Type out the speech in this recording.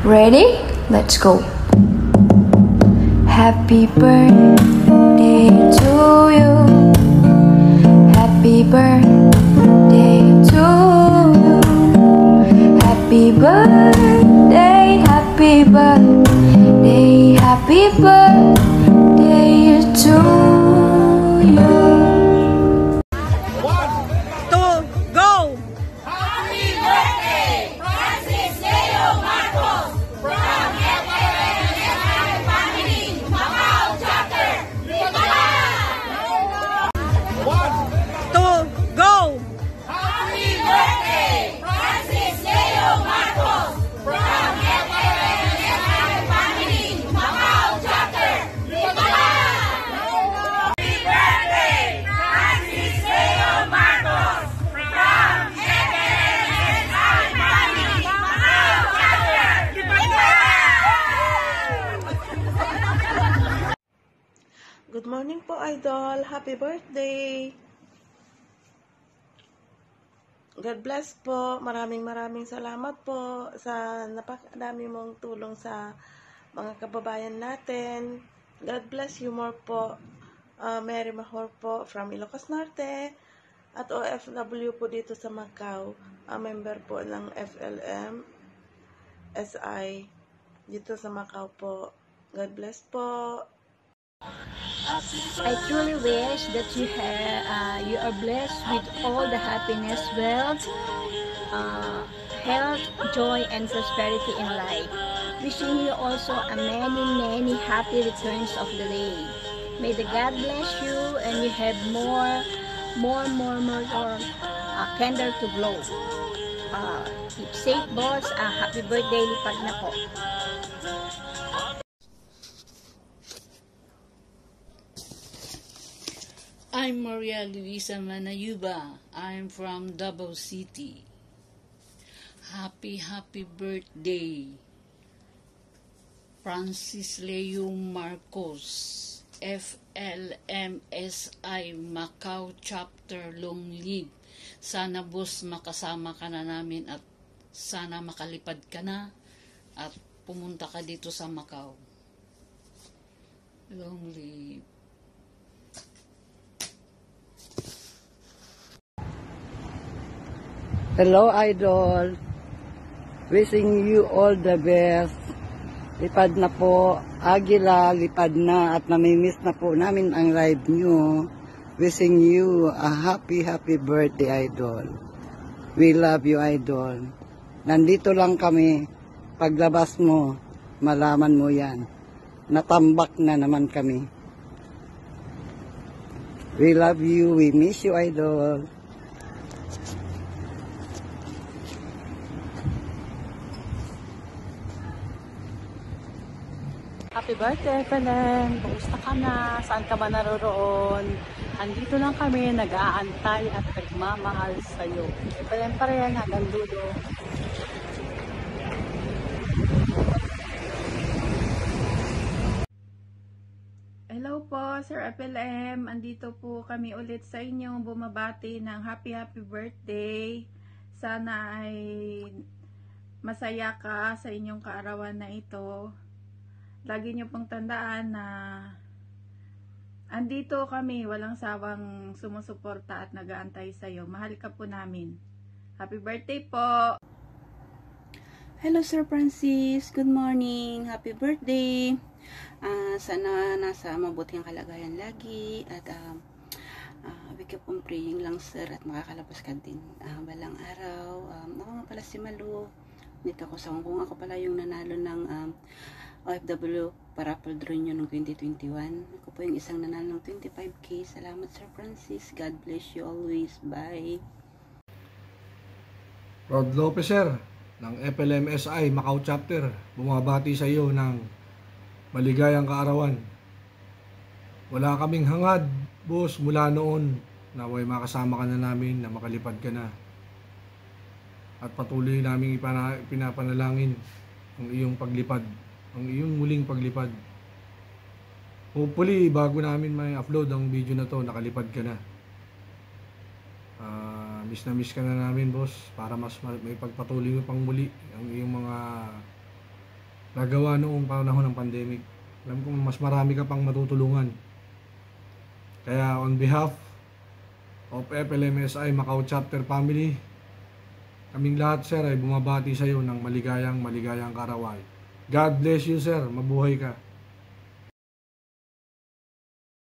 Ready? Let's go. Happy birthday to you. Happy birthday to you. Happy birthday, happy birthday, happy birthday to you. 1, 2, go! Happy birthday, Francis Leo Marcos from FLMSI Family, Macau Chapter, Lipalan! 1, 2, go! Happy birthday, Francis Leo Marcos from FLMSI Family, Macau Chapter, Lipalan! Happy birthday, Francis Leo Marcos from FLMSI Family, Macau Chapter, Lipalan! Good morning po, Idol. Happy birthday! God bless po. Maraming salamat po sa napakadami mong tulong sa mga kababayan natin. God bless you more po. Mary Mahor po from Ilocos Norte at OFW po dito sa Macau. Member po ng FLM SI dito sa Macau po. God bless po. I truly wish that you are blessed with all the happiness, wealth, health, joy, and prosperity in life. Wishing you also a many happy returns of the day. May the God bless you and you have more candle to blow. Keep safe, boss. Happy birthday, lipad na po. I'm Maria Luisa Manayuba. I'm from Davao City. Happy birthday, Francis Leo Marcos, FLMSI Macau Chapter Long Live. Sana boss makasama ka na namin at sana makalipad ka na at pumunta ka dito sa Macau. Long live. Hello, Idol. Wishing you all the best. Lipad na po. Agila, lipad na. At namimiss na po namin ang live nyo. Wishing you a happy birthday, Idol. We love you, Idol. Nandito lang kami. Paglabas mo, malaman mo yan. Natambak na naman kami. We love you. We miss you, Idol. Happy birthday, Pelen! Kumusta ka na? Saan ka ba naroroon? Andito lang kami, nag-aantay at nagmamahal sa'yo. Pelen pa rin, hanggang dulo. Hello po, Sir FLM. Andito po kami ulit sa inyo bumabati ng happy birthday. Sana ay masaya ka sa inyong kaarawan na ito. Lagi niyo pong tandaan na andito kami, walang sawang sumusuporta at nag-aantay sa iyo. Mahal ka po namin. Happy birthday po! Hello Sir Francis, good morning, happy birthday. Sana nasa mabuting kalagayan lagi at we keep on praying lang sir at makakalabas ka din balang araw. Ako nga pala si Malu, dito ako sa Hong Kong. Ako pala yung nanalo ng OFW Parapol Draw nyo noong 2021. Ako po yung isang nanalo ng 25k. Salamat Sir Francis. God bless you always. Bye. Rod Lopez sir ng FLMSI Macau Chapter. Bumabati sa iyo ng maligayang kaarawan. Wala kaming hangad, boss, mula noon na way makasama ka na namin, na makalipad ka na. At patuloy namin pinapanalangin ang iyong paglipad, ang iyong muling paglipad. Hopefully, bago namin may upload ang video na to, nakalipad ka na. Miss na miss ka na namin, boss, para mas may pagpatuloy mo pang muli ang iyong mga nagawa noong panahon ng pandemic. Alam ko mas marami ka pang matutulungan. Kaya on behalf of FLMSI Macau Chapter Family, kaming lahat sir ay bumabati sa iyo ng maligayang kaarawan. God bless you sir, mabuhay ka.